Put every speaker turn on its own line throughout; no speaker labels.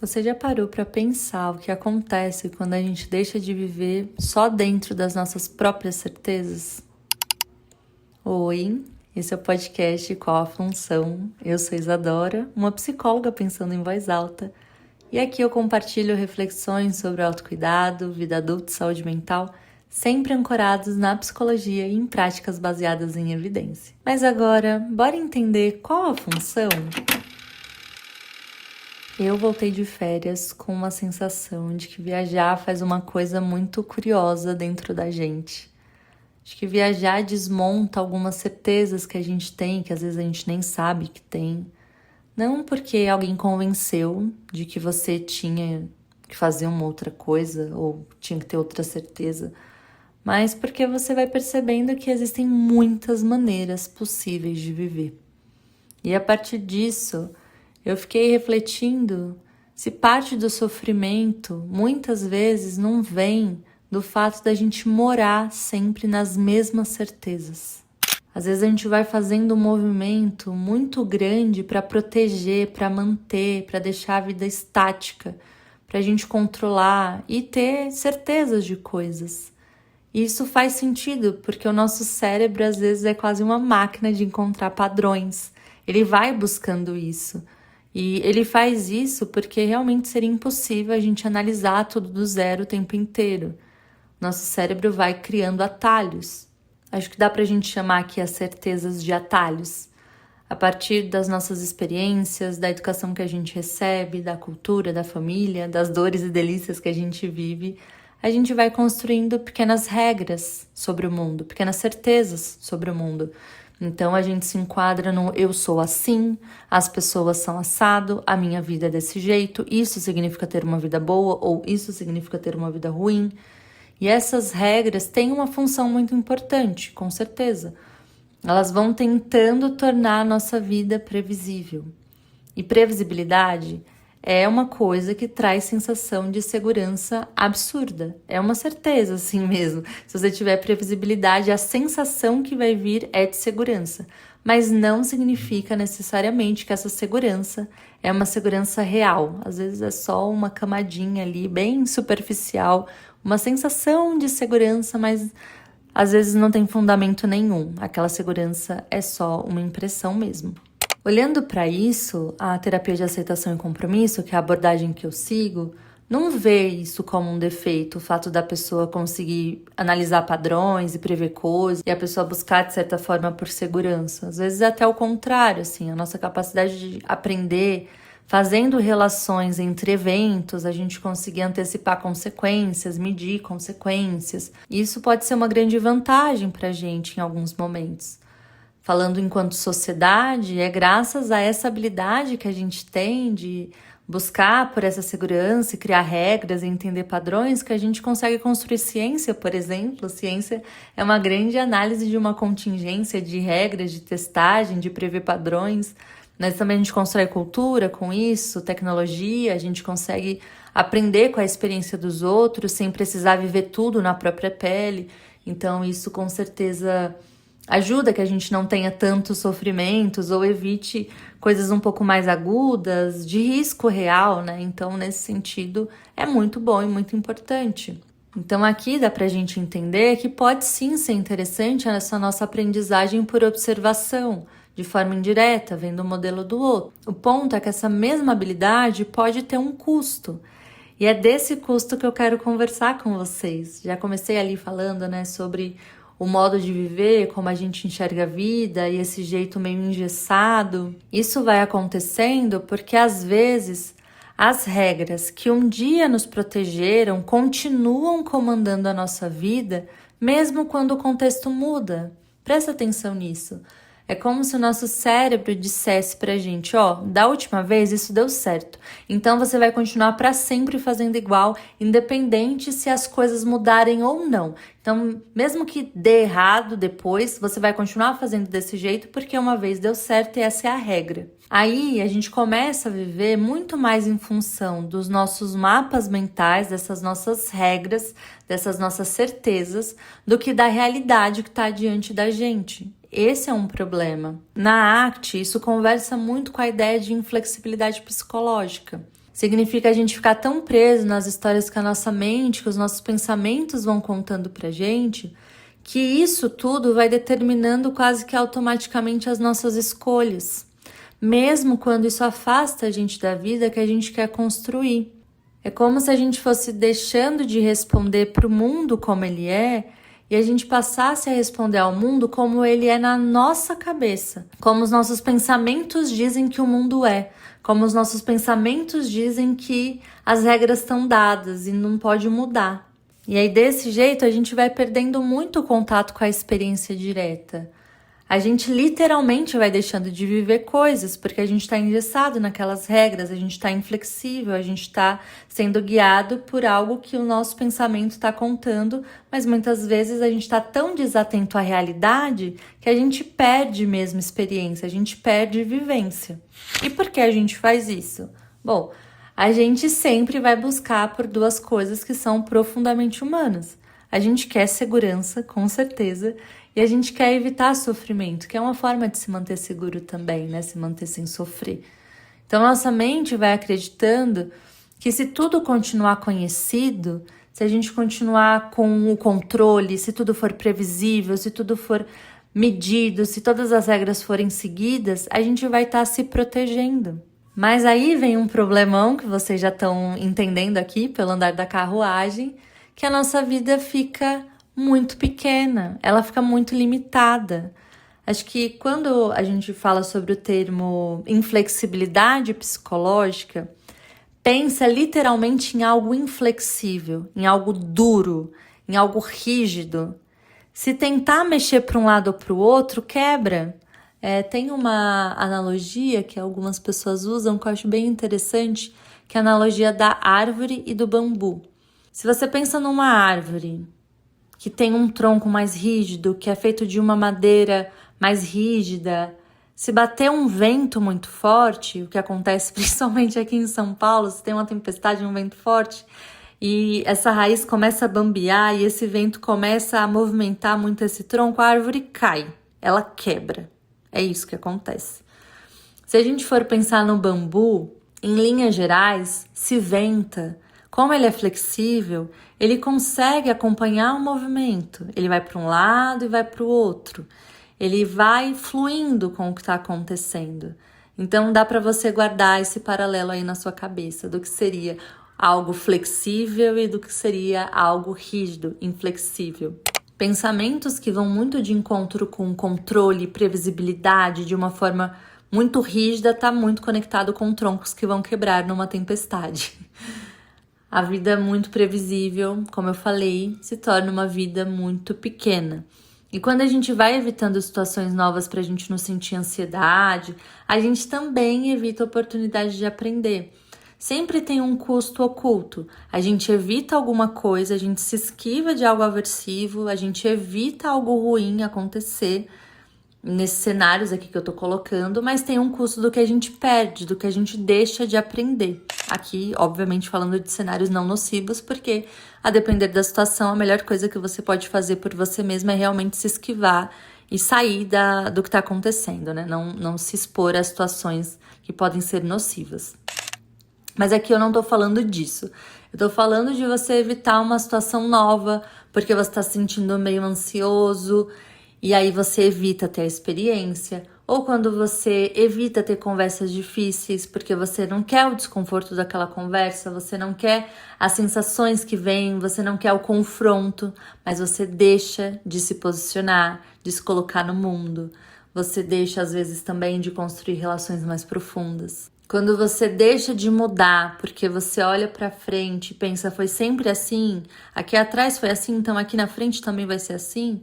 Você já parou para pensar o que acontece quando a gente deixa de viver só dentro das nossas próprias certezas? Oi, esse é o podcast Qual a Função? Eu sou Isadora, uma psicóloga pensando em voz alta, e aqui eu compartilho reflexões sobre autocuidado, vida adulta e saúde mental, sempre ancorados na psicologia e em práticas baseadas em evidência. Mas agora, bora entender qual a função? Eu voltei de férias com uma sensação de que viajar faz uma coisa muito curiosa dentro da gente. Acho que viajar desmonta algumas certezas que a gente tem, que às vezes a gente nem sabe que tem. Não porque alguém convenceu de que você tinha que fazer uma outra coisa ou tinha que ter outra certeza, mas porque você vai percebendo que existem muitas maneiras possíveis de viver. E a partir disso, eu fiquei refletindo se parte do sofrimento muitas vezes não vem do fato da gente morar sempre nas mesmas certezas. Às vezes a gente vai fazendo um movimento muito grande para proteger, para manter, para deixar a vida estática, para a gente controlar e ter certezas de coisas. E isso faz sentido, porque o nosso cérebro às vezes é quase uma máquina de encontrar padrões. Ele vai buscando isso. E ele faz isso porque realmente seria impossível a gente analisar tudo do zero o tempo inteiro. Nosso cérebro vai criando atalhos. Acho que dá pra gente chamar aqui as certezas de atalhos. A partir das nossas experiências, da educação que a gente recebe, da cultura, da família, das dores e delícias que a gente vive, a gente vai construindo pequenas regras sobre o mundo, pequenas certezas sobre o mundo. Então a gente se enquadra no eu sou assim, as pessoas são assado, a minha vida é desse jeito, isso significa ter uma vida boa ou isso significa ter uma vida ruim. E essas regras têm uma função muito importante, com certeza. Elas vão tentando tornar a nossa vida previsível. E previsibilidade é uma coisa que traz sensação de segurança absurda. É uma certeza, assim mesmo. Se você tiver previsibilidade, a sensação que vai vir é de segurança. Mas não significa necessariamente que essa segurança é uma segurança real. Às vezes é só uma camadinha ali, bem superficial, uma sensação de segurança, mas às vezes não tem fundamento nenhum. Aquela segurança é só uma impressão mesmo. Olhando para isso, a terapia de aceitação e compromisso, que é a abordagem que eu sigo, não vê isso como um defeito, o fato da pessoa conseguir analisar padrões e prever coisas, e a pessoa buscar, de certa forma, por segurança. Às vezes é até o contrário, assim, a nossa capacidade de aprender, fazendo relações entre eventos, a gente conseguir antecipar consequências, medir consequências. Isso pode ser uma grande vantagem para a gente em alguns momentos. Falando enquanto sociedade, é graças a essa habilidade que a gente tem de buscar por essa segurança e criar regras e entender padrões que a gente consegue construir ciência, por exemplo. Ciência é uma grande análise de uma contingência de regras, de testagem, de prever padrões. Mas também a gente constrói cultura com isso, tecnologia, a gente consegue aprender com a experiência dos outros sem precisar viver tudo na própria pele. Então isso com certeza ajuda que a gente não tenha tantos sofrimentos ou evite coisas um pouco mais agudas, de risco real, né? Então, nesse sentido, é muito bom e muito importante. Então, aqui dá pra gente entender que pode sim ser interessante essa nossa aprendizagem por observação, de forma indireta, vendo o modelo do outro. O ponto é que essa mesma habilidade pode ter um custo. E é desse custo que eu quero conversar com vocês. Já comecei ali falando, né, sobre o modo de viver, como a gente enxerga a vida e esse jeito meio engessado. Isso vai acontecendo porque, às vezes, as regras que um dia nos protegeram continuam comandando a nossa vida, mesmo quando o contexto muda. Presta atenção nisso. É como se o nosso cérebro dissesse pra gente, da última vez isso deu certo, então você vai continuar para sempre fazendo igual, independente se as coisas mudarem ou não. Então, mesmo que dê errado depois, você vai continuar fazendo desse jeito porque uma vez deu certo e essa é a regra. Aí a gente começa a viver muito mais em função dos nossos mapas mentais, dessas nossas regras, dessas nossas certezas, do que da realidade que está diante da gente. Esse é um problema. Na ACT, isso conversa muito com a ideia de inflexibilidade psicológica. Significa a gente ficar tão preso nas histórias que a nossa mente, que os nossos pensamentos vão contando pra gente, que isso tudo vai determinando quase que automaticamente as nossas escolhas. Mesmo quando isso afasta a gente da vida que a gente quer construir. É como se a gente fosse deixando de responder para o mundo como ele é e a gente passasse a responder ao mundo como ele é na nossa cabeça, como os nossos pensamentos dizem que o mundo é, como os nossos pensamentos dizem que as regras estão dadas e não pode mudar. E aí desse jeito a gente vai perdendo muito o contato com a experiência direta. A gente literalmente vai deixando de viver coisas, porque a gente está engessado naquelas regras, a gente está inflexível, a gente está sendo guiado por algo que o nosso pensamento está contando, mas muitas vezes a gente está tão desatento à realidade que a gente perde mesmo experiência, a gente perde vivência. E por que a gente faz isso? Bom, a gente sempre vai buscar por duas coisas que são profundamente humanas. A gente quer segurança, com certeza, e a gente quer evitar sofrimento, que é uma forma de se manter seguro também, né? Se manter sem sofrer. Então, nossa mente vai acreditando que se tudo continuar conhecido, se a gente continuar com o controle, se tudo for previsível, se tudo for medido, se todas as regras forem seguidas, a gente vai estar se protegendo. Mas aí vem um problemão que vocês já estão entendendo aqui pelo andar da carruagem, que a nossa vida fica muito pequena, ela fica muito limitada. Acho que quando a gente fala sobre o termo inflexibilidade psicológica, pensa literalmente em algo inflexível, em algo duro, em algo rígido. Se tentar mexer para um lado ou para o outro, quebra. Tem uma analogia que algumas pessoas usam que eu acho bem interessante, que é a analogia da árvore e do bambu. Se você pensa numa árvore que tem um tronco mais rígido, que é feito de uma madeira mais rígida, se bater um vento muito forte, o que acontece principalmente aqui em São Paulo, se tem uma tempestade, um vento forte, e essa raiz começa a bambear e esse vento começa a movimentar muito esse tronco, a árvore cai, ela quebra. É isso que acontece. Se a gente for pensar no bambu, em linhas gerais, se venta. Como ele é flexível, ele consegue acompanhar o movimento. Ele vai para um lado e vai para o outro. Ele vai fluindo com o que está acontecendo. Então dá para você guardar esse paralelo aí na sua cabeça do que seria algo flexível e do que seria algo rígido, inflexível. Pensamentos que vão muito de encontro com controle, previsibilidade de uma forma muito rígida, está muito conectado com troncos que vão quebrar numa tempestade. A vida muito previsível, como eu falei, se torna uma vida muito pequena. E quando a gente vai evitando situações novas para a gente não sentir ansiedade, a gente também evita a oportunidade de aprender. Sempre tem um custo oculto. A gente evita alguma coisa, a gente se esquiva de algo aversivo, a gente evita algo ruim acontecer nesses cenários aqui que eu tô colocando, mas tem um custo do que a gente perde, do que a gente deixa de aprender. Aqui, obviamente, falando de cenários não nocivos, porque a depender da situação, a melhor coisa que você pode fazer por você mesmo é realmente se esquivar e sair do que está acontecendo, né? Não se expor a situações que podem ser nocivas. Mas aqui eu não tô falando disso. Eu tô falando de você evitar uma situação nova, porque você tá se sentindo meio ansioso, e aí você evita ter a experiência, ou quando você evita ter conversas difíceis, porque você não quer o desconforto daquela conversa, você não quer as sensações que vêm, você não quer o confronto, mas você deixa de se posicionar, de se colocar no mundo. Você deixa, às vezes, também de construir relações mais profundas. Quando você deixa de mudar, porque você olha pra frente e pensa, foi sempre assim, aqui atrás foi assim, então aqui na frente também vai ser assim,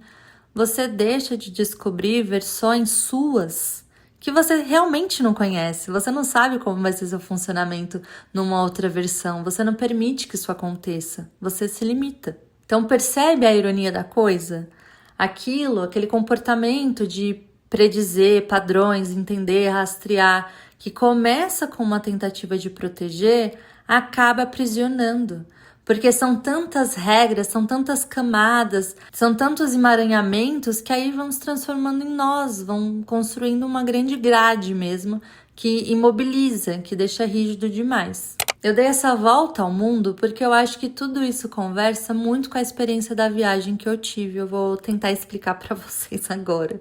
você deixa de descobrir versões suas que você realmente não conhece. Você não sabe como vai ser seu funcionamento numa outra versão. Você não permite que isso aconteça. Você se limita. Então percebe a ironia da coisa? Aquele comportamento de predizer padrões, entender, rastrear, que começa com uma tentativa de proteger, acaba aprisionando. Porque são tantas regras, são tantas camadas, são tantos emaranhamentos que aí vão se transformando em nós, vão construindo uma grande grade mesmo, que imobiliza, que deixa rígido demais. Eu dei essa volta ao mundo porque eu acho que tudo isso conversa muito com a experiência da viagem que eu tive. Eu vou tentar explicar para vocês agora.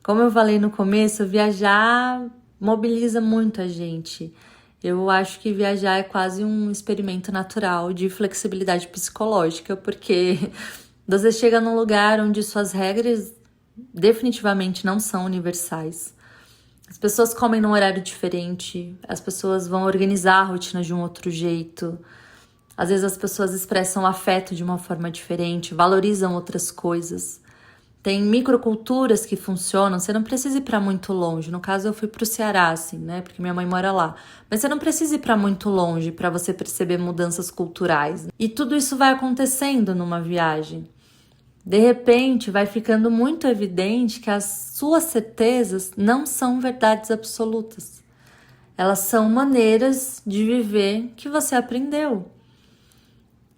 Como eu falei no começo, viajar mobiliza muito a gente. Eu acho que viajar é quase um experimento natural de flexibilidade psicológica, porque você chega num lugar onde suas regras definitivamente não são universais. As pessoas comem num horário diferente, as pessoas vão organizar a rotina de um outro jeito. Às vezes as pessoas expressam afeto de uma forma diferente, valorizam outras coisas. Tem microculturas que funcionam, você não precisa ir para muito longe. No caso, eu fui para o Ceará, assim, né? Porque minha mãe mora lá. Mas você não precisa ir para muito longe para você perceber mudanças culturais. E tudo isso vai acontecendo numa viagem. De repente, vai ficando muito evidente que as suas certezas não são verdades absolutas. Elas são maneiras de viver que você aprendeu.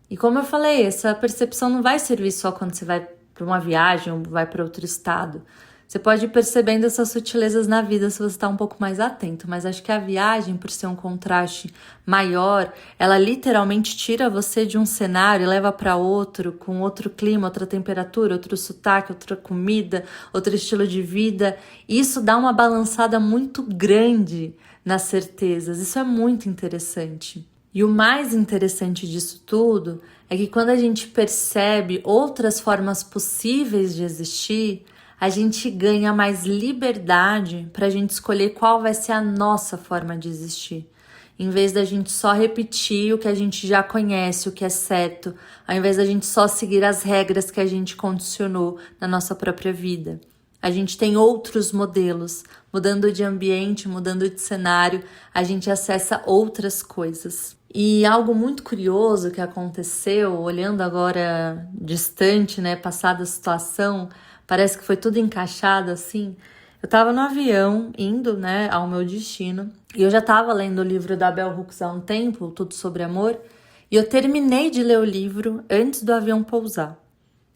E como eu falei, essa percepção não vai servir só quando você vai para uma viagem ou vai para outro estado. Você pode ir percebendo essas sutilezas na vida se você está um pouco mais atento, mas acho que a viagem, por ser um contraste maior, ela literalmente tira você de um cenário e leva para outro, com outro clima, outra temperatura, outro sotaque, outra comida, outro estilo de vida. Isso dá uma balançada muito grande nas certezas. Isso é muito interessante. E o mais interessante disso tudo é que quando a gente percebe outras formas possíveis de existir, a gente ganha mais liberdade para a gente escolher qual vai ser a nossa forma de existir. Em vez da gente só repetir o que a gente já conhece, o que é certo, ao invés da gente só seguir as regras que a gente condicionou na nossa própria vida. A gente tem outros modelos, mudando de ambiente, mudando de cenário, a gente acessa outras coisas. E algo muito curioso que aconteceu, olhando agora distante, né, passada a situação, parece que foi tudo encaixado assim. Eu tava no avião, indo, né, ao meu destino, e eu já tava lendo o livro da Bell Hooks há um tempo, Tudo Sobre Amor, e eu terminei de ler o livro antes do avião pousar.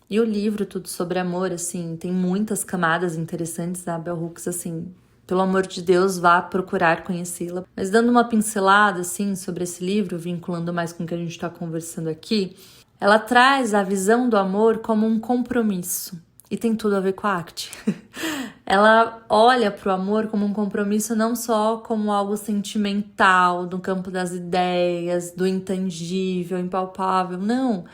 E o livro Tudo Sobre Amor, assim, tem muitas camadas interessantes da Bell Hooks, assim, pelo amor de Deus, vá procurar conhecê-la. Mas dando uma pincelada, assim, sobre esse livro, vinculando mais com o que a gente está conversando aqui, ela traz a visão do amor como um compromisso. E tem tudo a ver com a arte. Ela olha para o amor como um compromisso não só como algo sentimental, do campo das ideias, do intangível, impalpável, não.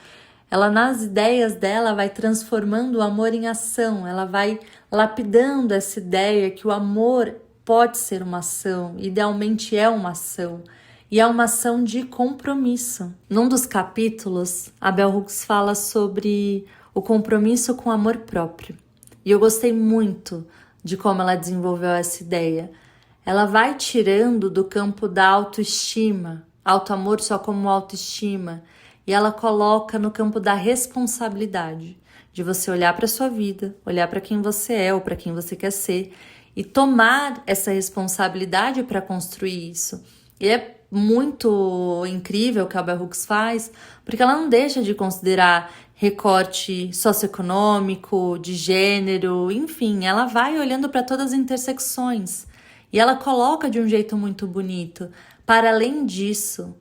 Ela, nas ideias dela, vai transformando o amor em ação. Ela vai lapidando essa ideia que o amor pode ser uma ação, idealmente é uma ação. E é uma ação de compromisso. Num dos capítulos, a Bell Hooks fala sobre o compromisso com o amor próprio. E eu gostei muito de como ela desenvolveu essa ideia. Ela vai tirando do campo da autoestima, autoamor só como autoestima, e ela coloca no campo da responsabilidade, de você olhar para a sua vida, olhar para quem você é ou para quem você quer ser e tomar essa responsabilidade para construir isso. E é muito incrível o que a Bell Hooks faz, porque ela não deixa de considerar recorte socioeconômico, de gênero, enfim, ela vai olhando para todas as intersecções e ela coloca de um jeito muito bonito. Para além disso,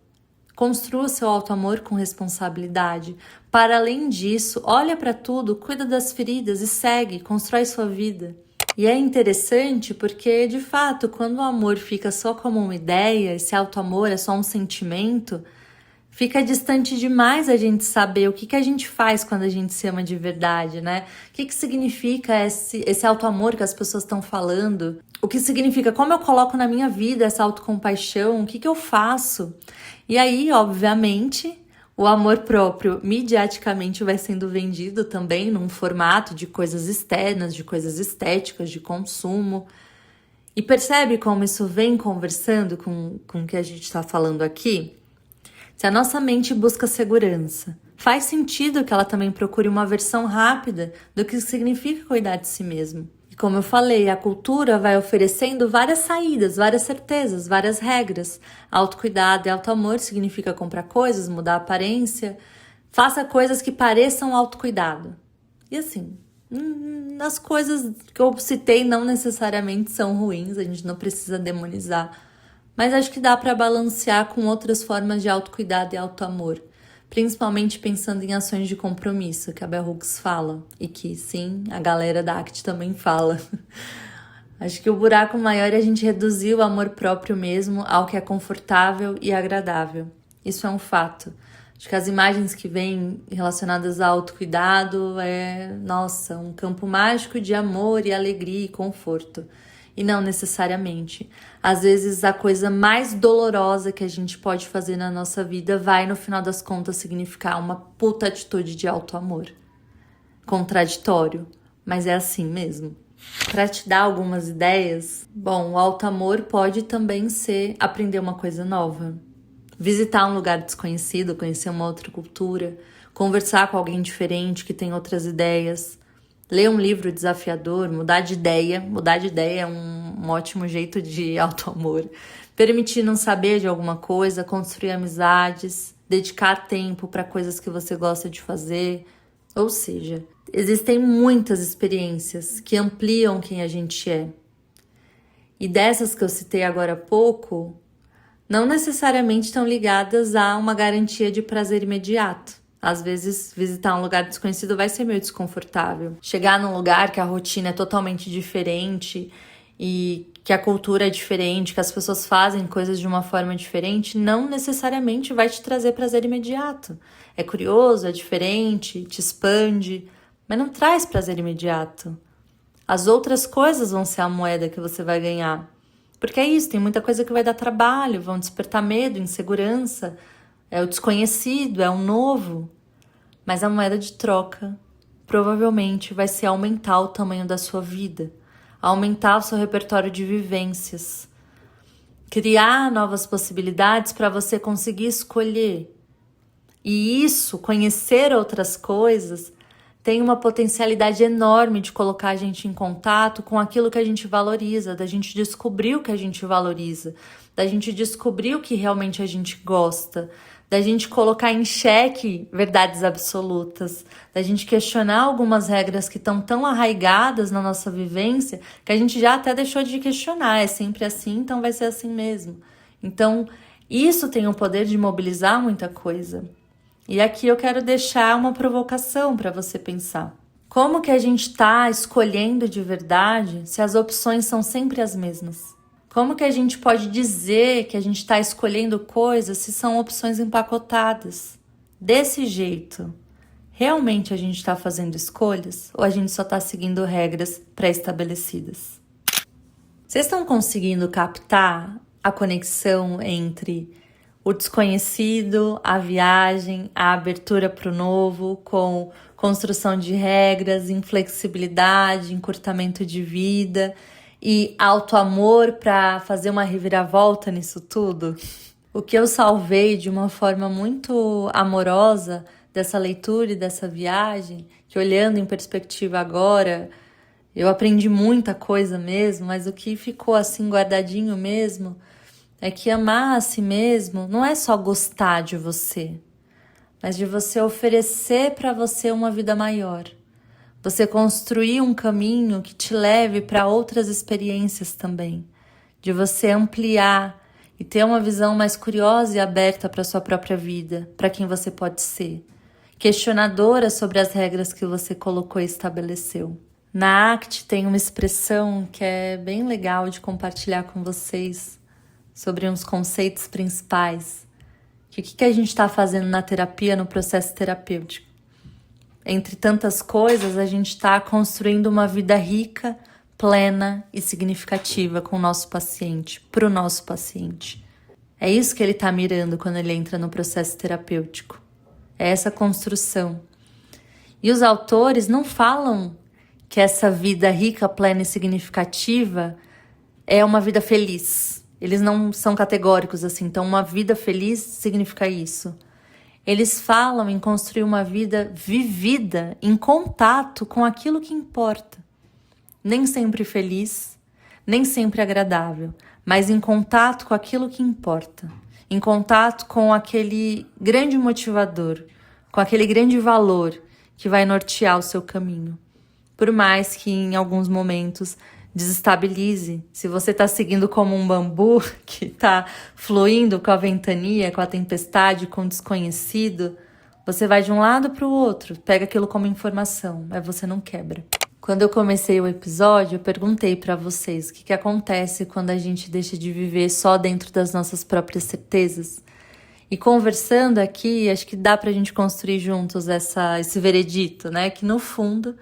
construa seu auto-amor com responsabilidade. Para além disso, olha para tudo, cuida das feridas e segue, constrói sua vida. E é interessante porque, de fato, quando o amor fica só como uma ideia, esse auto-amor é só um sentimento, fica distante demais a gente saber o que a gente faz quando a gente se ama de verdade, né? O que significa esse auto-amor que as pessoas estão falando? O que significa como eu coloco na minha vida essa autocompaixão? O que eu faço? E aí, obviamente, o amor próprio midiaticamente vai sendo vendido também num formato de coisas externas, de coisas estéticas, de consumo. E percebe como isso vem conversando com o que a gente está falando aqui? Se a nossa mente busca segurança, faz sentido que ela também procure uma versão rápida do que significa cuidar de si mesmo. E como eu falei, a cultura vai oferecendo várias saídas, várias certezas, várias regras. Autocuidado e autoamor significa comprar coisas, mudar a aparência. Faça coisas que pareçam autocuidado. E assim, As coisas que eu citei não necessariamente são ruins, a gente não precisa demonizar. Mas acho que dá para balancear com outras formas de autocuidado e autoamor. Principalmente pensando em ações de compromisso, que a Bell Hooks fala. E que, sim, a galera da ACT também fala. Acho que o buraco maior é a gente reduzir o amor próprio mesmo ao que é confortável e agradável. Isso é um fato. Acho que as imagens que vêm relacionadas ao autocuidado nossa, um campo mágico de amor e alegria e conforto. E não necessariamente. Às vezes a coisa mais dolorosa que a gente pode fazer na nossa vida vai, no final das contas, significar uma puta atitude de autoamor. Contraditório, mas é assim mesmo. Para te dar algumas ideias, bom, o autoamor pode também ser aprender uma coisa nova. Visitar um lugar desconhecido, conhecer uma outra cultura, conversar com alguém diferente que tem outras ideias, ler um livro desafiador, mudar de ideia. Mudar de ideia é um ótimo jeito de autoamor. Permitir não saber de alguma coisa, construir amizades, dedicar tempo para coisas que você gosta de fazer. Ou seja, existem muitas experiências que ampliam quem a gente é. E dessas que eu citei agora há pouco, não necessariamente estão ligadas a uma garantia de prazer imediato. Às vezes, visitar um lugar desconhecido vai ser meio desconfortável. Chegar num lugar que a rotina é totalmente diferente e que a cultura é diferente, que as pessoas fazem coisas de uma forma diferente, não necessariamente vai te trazer prazer imediato. É curioso, é diferente, te expande, mas não traz prazer imediato. As outras coisas vão ser a moeda que você vai ganhar. Porque é isso, tem muita coisa que vai dar trabalho, vão despertar medo, insegurança, é o desconhecido, é o novo. Mas a moeda de troca provavelmente vai ser aumentar o tamanho da sua vida, aumentar o seu repertório de vivências, criar novas possibilidades para você conseguir escolher. E isso, conhecer outras coisas, tem uma potencialidade enorme de colocar a gente em contato com aquilo que a gente valoriza, da gente descobrir o que a gente valoriza, da gente descobrir o que realmente a gente gosta, da gente colocar em xeque verdades absolutas, da gente questionar algumas regras que estão tão arraigadas na nossa vivência que a gente já até deixou de questionar. É sempre assim, então vai ser assim mesmo. Então, isso tem o poder de mobilizar muita coisa. E aqui eu quero deixar uma provocação para você pensar. Como que a gente está escolhendo de verdade se as opções são sempre as mesmas? Como que a gente pode dizer que a gente está escolhendo coisas se são opções empacotadas? Desse jeito, realmente a gente está fazendo escolhas ou a gente só está seguindo regras pré-estabelecidas? Vocês estão conseguindo captar a conexão entre o desconhecido, a viagem, a abertura para o novo, com construção de regras, inflexibilidade, encurtamento de vida e autoamor para fazer uma reviravolta nisso tudo? O que eu salvei de uma forma muito amorosa dessa leitura e dessa viagem, que olhando em perspectiva agora, eu aprendi muita coisa mesmo, mas o que ficou assim guardadinho mesmo é que amar a si mesmo não é só gostar de você, mas de você oferecer para você uma vida maior. Você construir um caminho que te leve para outras experiências também. De você ampliar e ter uma visão mais curiosa e aberta para sua própria vida, para quem você pode ser. Questionadora sobre as regras que você colocou e estabeleceu. Na ACT tem uma expressão que é bem legal de compartilhar com vocês, sobre uns conceitos principais, que o que a gente está fazendo na terapia, no processo terapêutico. Entre tantas coisas, a gente está construindo uma vida rica, plena e significativa com o nosso paciente, para o nosso paciente. É isso que ele está mirando quando ele entra no processo terapêutico. É essa construção. E os autores não falam que essa vida rica, plena e significativa é uma vida feliz. Eles não são categóricos assim, então uma vida feliz significa isso. Eles falam em construir uma vida vivida, em contato com aquilo que importa. Nem sempre feliz, nem sempre agradável, mas em contato com aquilo que importa. Em contato com aquele grande motivador, com aquele grande valor que vai nortear o seu caminho. Por mais que em alguns momentos desestabilize, se você está seguindo como um bambu que está fluindo com a ventania, com a tempestade, com o desconhecido, você vai de um lado para o outro, pega aquilo como informação, mas você não quebra. Quando eu comecei o episódio, eu perguntei para vocês o que acontece quando a gente deixa de viver só dentro das nossas próprias certezas. E conversando aqui, acho que dá pra gente construir juntos esse veredito, né? Que no fundo,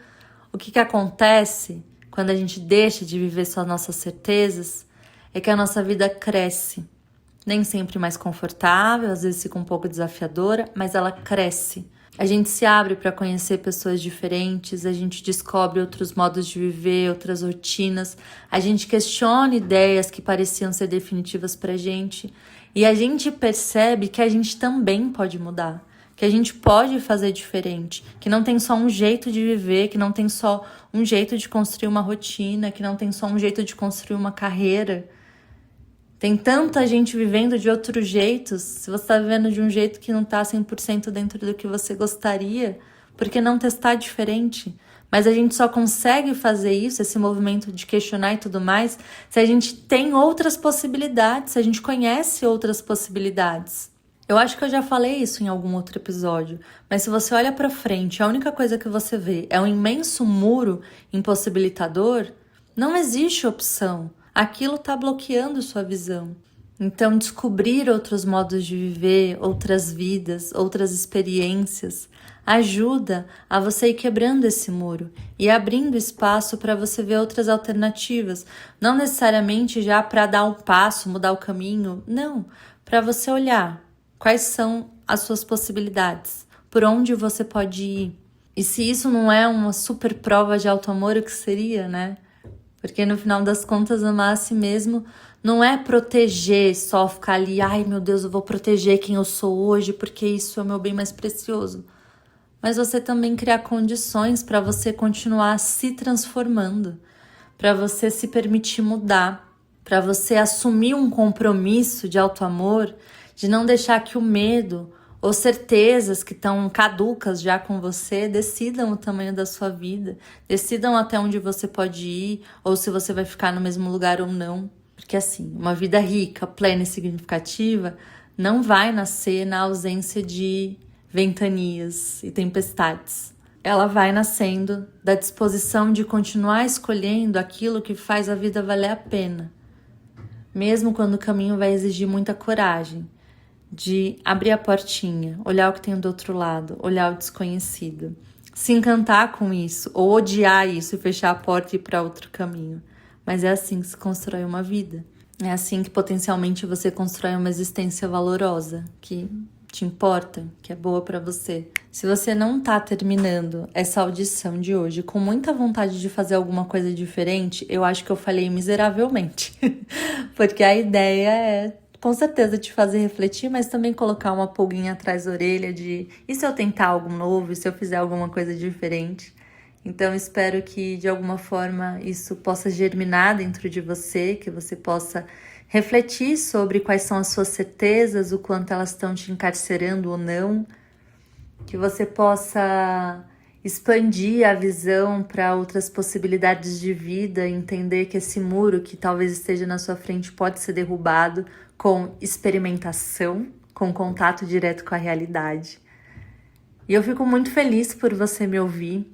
o que acontece quando a gente deixa de viver só nossas certezas é que a nossa vida cresce. Nem sempre mais confortável, às vezes fica um pouco desafiadora, mas ela cresce. A gente se abre para conhecer pessoas diferentes, a gente descobre outros modos de viver, outras rotinas, a gente questiona ideias que pareciam ser definitivas pra gente e a gente percebe que a gente também pode mudar, que a gente pode fazer diferente, que não tem só um jeito de viver, que não tem só um jeito de construir uma rotina, que não tem só um jeito de construir uma carreira. Tem tanta gente vivendo de outros jeitos. Se você está vivendo de um jeito que não está 100% dentro do que você gostaria, por que não testar diferente? Mas a gente só consegue fazer isso, esse movimento de questionar e tudo mais, se a gente tem outras possibilidades, se a gente conhece outras possibilidades. Eu acho que eu já falei isso em algum outro episódio, mas se você olha para frente, a única coisa que você vê é um imenso muro impossibilitador, não existe opção. Aquilo está bloqueando sua visão. Então, descobrir outros modos de viver, outras vidas, outras experiências, ajuda a você ir quebrando esse muro e abrindo espaço para você ver outras alternativas. Não necessariamente já para dar um passo, mudar o caminho, não. Para você olhar quais são as suas possibilidades, por onde você pode ir. E se isso não é uma super prova de auto-amor, o que seria, né? Porque no final das contas, amar a si mesmo não é proteger, só ficar ali, ai meu Deus, eu vou proteger quem eu sou hoje, porque isso é o meu bem mais precioso. Mas você também criar condições para você continuar se transformando, para você se permitir mudar, para você assumir um compromisso de auto-amor, de não deixar que o medo ou certezas que estão caducas já com você decidam o tamanho da sua vida, decidam até onde você pode ir ou se você vai ficar no mesmo lugar ou não. Porque assim, uma vida rica, plena e significativa não vai nascer na ausência de ventanias e tempestades. Ela vai nascendo da disposição de continuar escolhendo aquilo que faz a vida valer a pena, mesmo quando o caminho vai exigir muita coragem, de abrir a portinha, olhar o que tem do outro lado, olhar o desconhecido, se encantar com isso, ou odiar isso e fechar a porta e ir para outro caminho. Mas é assim que se constrói uma vida. É assim que potencialmente você constrói uma existência valorosa, que te importa, que é boa para você. Se você não tá terminando essa audição de hoje com muita vontade de fazer alguma coisa diferente, eu acho que eu falhei miseravelmente. Porque a ideia é com certeza te fazer refletir, mas também colocar uma pulguinha atrás da orelha de e se eu tentar algo novo, e se eu fizer alguma coisa diferente? Então espero que de alguma forma isso possa germinar dentro de você, que você possa refletir sobre quais são as suas certezas, o quanto elas estão te encarcerando ou não, que você possa expandir a visão para outras possibilidades de vida, entender que esse muro que talvez esteja na sua frente pode ser derrubado com experimentação, com contato direto com a realidade. E eu fico muito feliz por você me ouvir.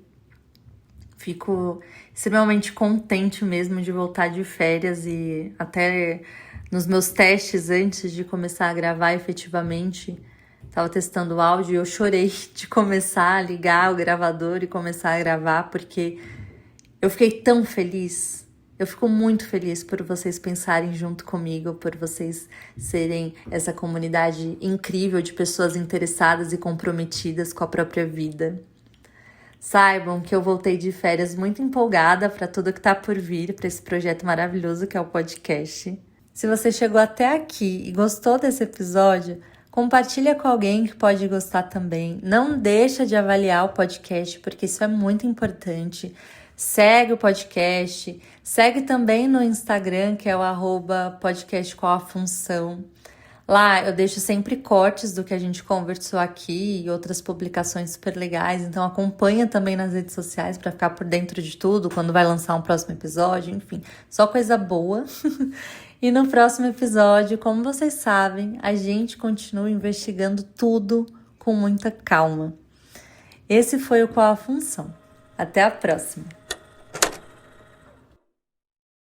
Fico extremamente contente mesmo de voltar de férias e até nos meus testes antes de começar a gravar efetivamente, estava testando o áudio e eu chorei de começar a ligar o gravador e começar a gravar porque eu fiquei tão feliz. Eu fico muito feliz por vocês pensarem junto comigo, por vocês serem essa comunidade incrível de pessoas interessadas e comprometidas com a própria vida. Saibam que eu voltei de férias muito empolgada para tudo que está por vir, para esse projeto maravilhoso que é o podcast. Se você chegou até aqui e gostou desse episódio, compartilha com alguém que pode gostar também. Não deixa de avaliar o podcast, porque isso é muito importante. Segue o podcast, segue também no Instagram, que é o @podcastqualafunção. Lá eu deixo sempre cortes do que a gente conversou aqui e outras publicações super legais, então acompanha também nas redes sociais para ficar por dentro de tudo, quando vai lançar um próximo episódio, enfim, só coisa boa. E no próximo episódio, como vocês sabem, a gente continua investigando tudo com muita calma. Esse foi o Qual a Função. Até a próxima!